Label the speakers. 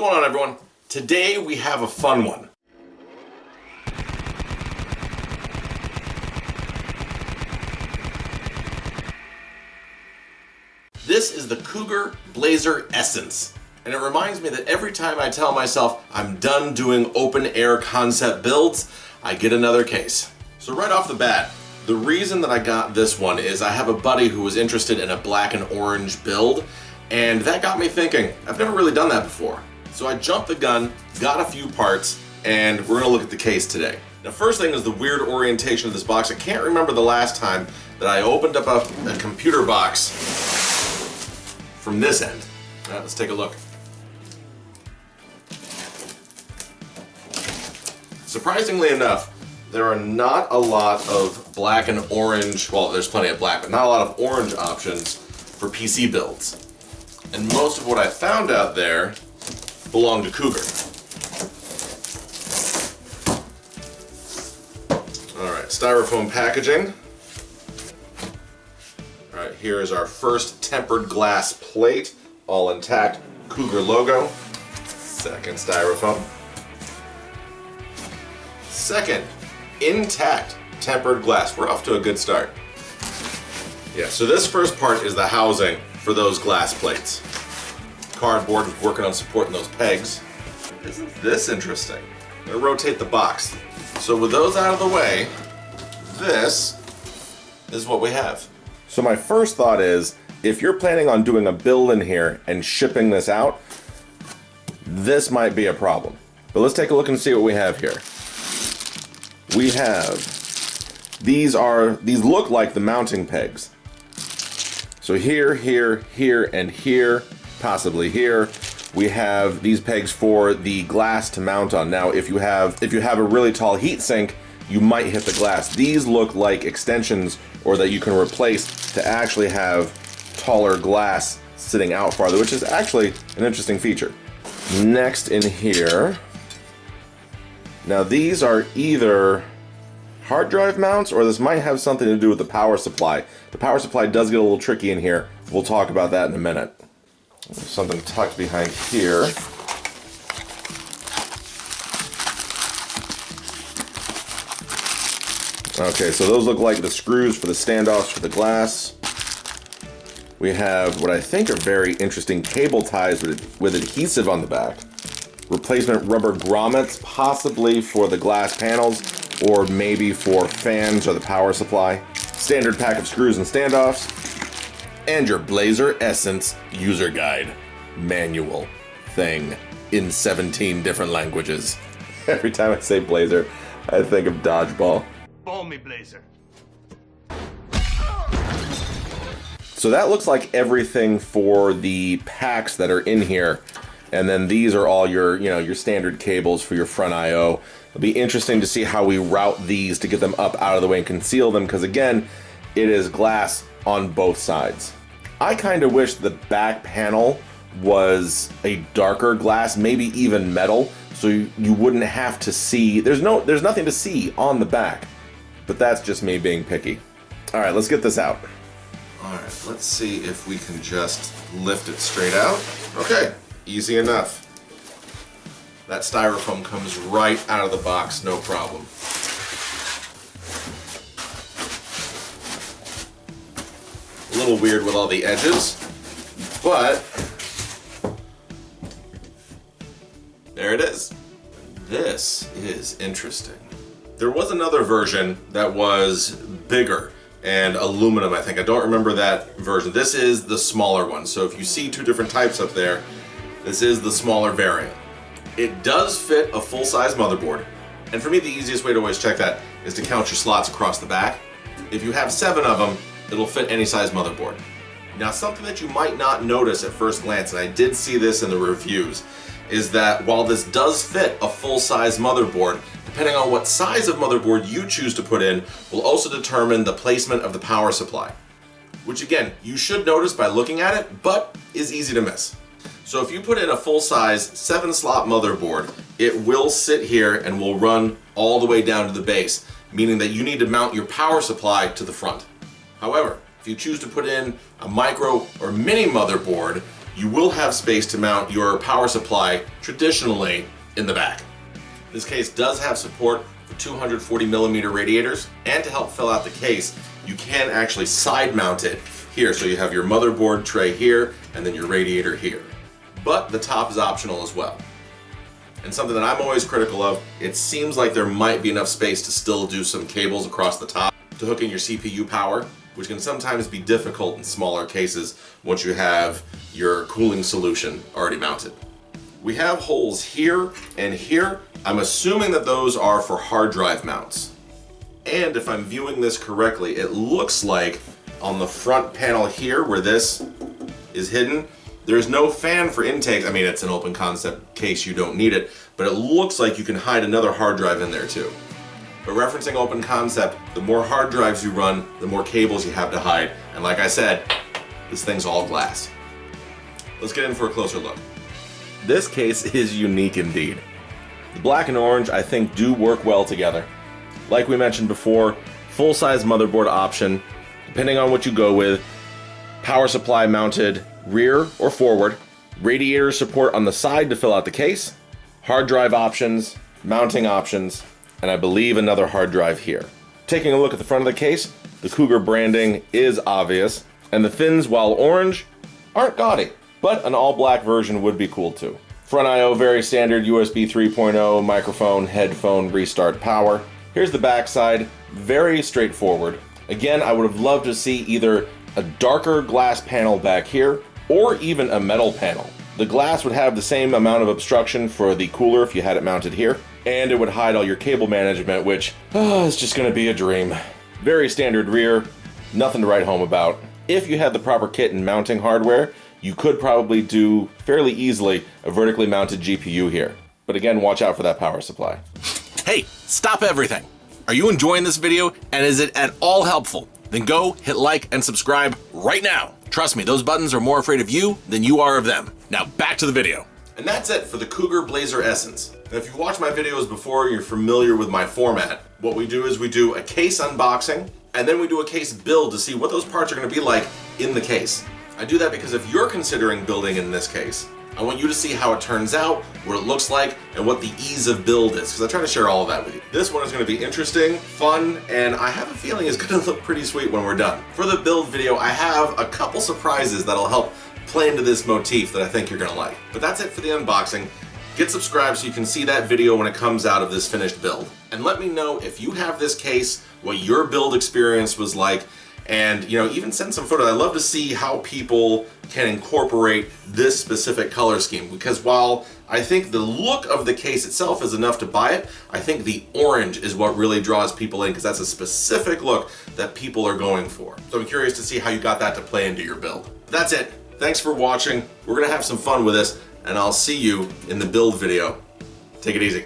Speaker 1: going on, everyone? Today we have a fun one. This is the Cougar Blazer Essence, and it reminds me that every time I tell myself I'm done doing open air concept builds, I get another case. So right off the bat, the reason that I got this one is I have a buddy who was interested in a black and orange build, and that got me thinking, I've never really done that before. So I jumped the gun, got a few parts, and we're gonna look at the case today. The first thing is the weird orientation of this box. I can't remember the last time that I opened up a computer box from this end. All right, let's take a look. Surprisingly enough, there are not a lot of black and orange, well, there's plenty of black, but not a lot of orange options for PC builds. And most of what I found out there belong to Cougar. All right, styrofoam packaging. All right, here is our first tempered glass plate, all intact, Cougar logo. Second styrofoam. Second, intact tempered glass. We're off to a good start. Yeah, so this first part is the housing for those glass plates. Cardboard is working on supporting those pegs. Isn't this interesting? I'm gonna rotate the box. So with those out of the way, this is what we have. So my first thought is, if you're planning on doing a build in here and shipping this out, this might be a problem. But let's take a look and see what we have here. We have, these look like the mounting pegs. So here, here, here, and here, possibly here, we have these pegs for the glass to mount on. Now, if you have a really tall heat sink, you might hit the glass. These look like extensions, or that you can replace to actually have taller glass sitting out farther, which is actually an interesting feature. Next in here, now these are either hard drive mounts, or this might have something to do with the power supply. The power supply does get a little tricky in here. We'll talk about that in a minute. There's something tucked behind here. Okay, so those look like the screws for the standoffs for the glass. We have what I think are very interesting cable ties with adhesive on the back. Replacement rubber grommets, possibly for the glass panels, or maybe for fans or the power supply. Standard pack of screws and standoffs. And your Blazer Essence user guide. Manual thing in 17 different languages. Every time I say Blazer, I think of dodgeball.
Speaker 2: Ball me, Blazer.
Speaker 1: So that looks like everything for the packs that are in here. And then these are all your, your standard cables for your front I/O. It'll be interesting to see how we route these to get them up out of the way and conceal them, because again, it is glass on both sides. I kind of wish the back panel was a darker glass, maybe even metal, so you wouldn't have to see. There's nothing to see on the back, but that's just me being picky. All right, let's get this out. All right, let's see if we can just lift it straight out. Okay, easy enough. That styrofoam comes right out of the box, no problem. A little weird with all the edges, but there it is. This is interesting. There was another version that was bigger and aluminum, I think. I don't remember that version. This is the smaller one. So if you see two different types up there, this is the smaller variant. It does fit a full-size motherboard. And for me, the easiest way to always check that is to count your slots across the back. If you have 7 of them, it'll fit any size motherboard. Now, something that you might not notice at first glance, and I did see this in the reviews, is that while this does fit a full-size motherboard, depending on what size of motherboard you choose to put in, will also determine the placement of the power supply. Which again, you should notice by looking at it, but is easy to miss. So if you put in a full-size 7-slot motherboard, it will sit here and will run all the way down to the base, meaning that you need to mount your power supply to the front. However, if you choose to put in a micro or mini motherboard, you will have space to mount your power supply traditionally in the back. This case does have support for 240mm radiators, and to help fill out the case, you can actually side mount it here. So you have your motherboard tray here, and then your radiator here. But the top is optional as well. And something that I'm always critical of, it seems like there might be enough space to still do some cables across the top to hook in your CPU power, which can sometimes be difficult in smaller cases once you have your cooling solution already mounted. We have holes here and here. I'm assuming that those are for hard drive mounts. And if I'm viewing this correctly, it looks like on the front panel here where this is hidden, there's no fan for intake. I mean, it's an open concept case, you don't need it, but it looks like you can hide another hard drive in there too. But referencing open concept, the more hard drives you run, the more cables you have to hide. And like I said, this thing's all glass. Let's get in for a closer look. This case is unique indeed. The black and orange, I think, do work well together. Like we mentioned before, full-size motherboard option, depending on what you go with, power supply mounted rear or forward, radiator support on the side to fill out the case, hard drive options, mounting options, and I believe another hard drive here. Taking a look at the front of the case, the Cougar branding is obvious, and the fins, while orange, aren't gaudy, but an all-black version would be cool too. Front I/O, very standard USB 3.0, microphone, headphone, restart power. Here's the back side, very straightforward. Again, I would have loved to see either a darker glass panel back here, or even a metal panel. The glass would have the same amount of obstruction for the cooler if you had it mounted here, and it would hide all your cable management, which is just gonna be a dream. Very standard rear, nothing to write home about. If you had the proper kit and mounting hardware, you could probably do fairly easily a vertically mounted GPU here. But again, watch out for that power supply.
Speaker 2: Hey, stop everything. Are you enjoying this video and is it at all helpful? Then go hit like and subscribe right now. Trust me, those buttons are more afraid of you than you are of them. Now back to the video.
Speaker 1: And that's it for the Cougar Blazer Essence. And if you've watched my videos before, you're familiar with my format. What we do is we do a case unboxing, and then we do a case build to see what those parts are gonna be like in the case. I do that because if you're considering building in this case, I want you to see how it turns out, what it looks like, and what the ease of build is, because I try to share all of that with you. This one is going to be interesting, fun, and I have a feeling it's going to look pretty sweet when we're done. For the build video, I have a couple surprises that'll help play into this motif that I think you're going to like. But that's it for the unboxing. Get subscribed so you can see that video when it comes out of this finished build. And let me know if you have this case, what your build experience was like, and even send some photos. I love to see how people can incorporate this specific color scheme, because while I think the look of the case itself is enough to buy it, I think the orange is what really draws people in, because that's a specific look that people are going for. So I'm curious to see how you got that to play into your build. That's it. Thanks for watching. We're gonna have some fun with this, and I'll see you in the build video. Take it easy.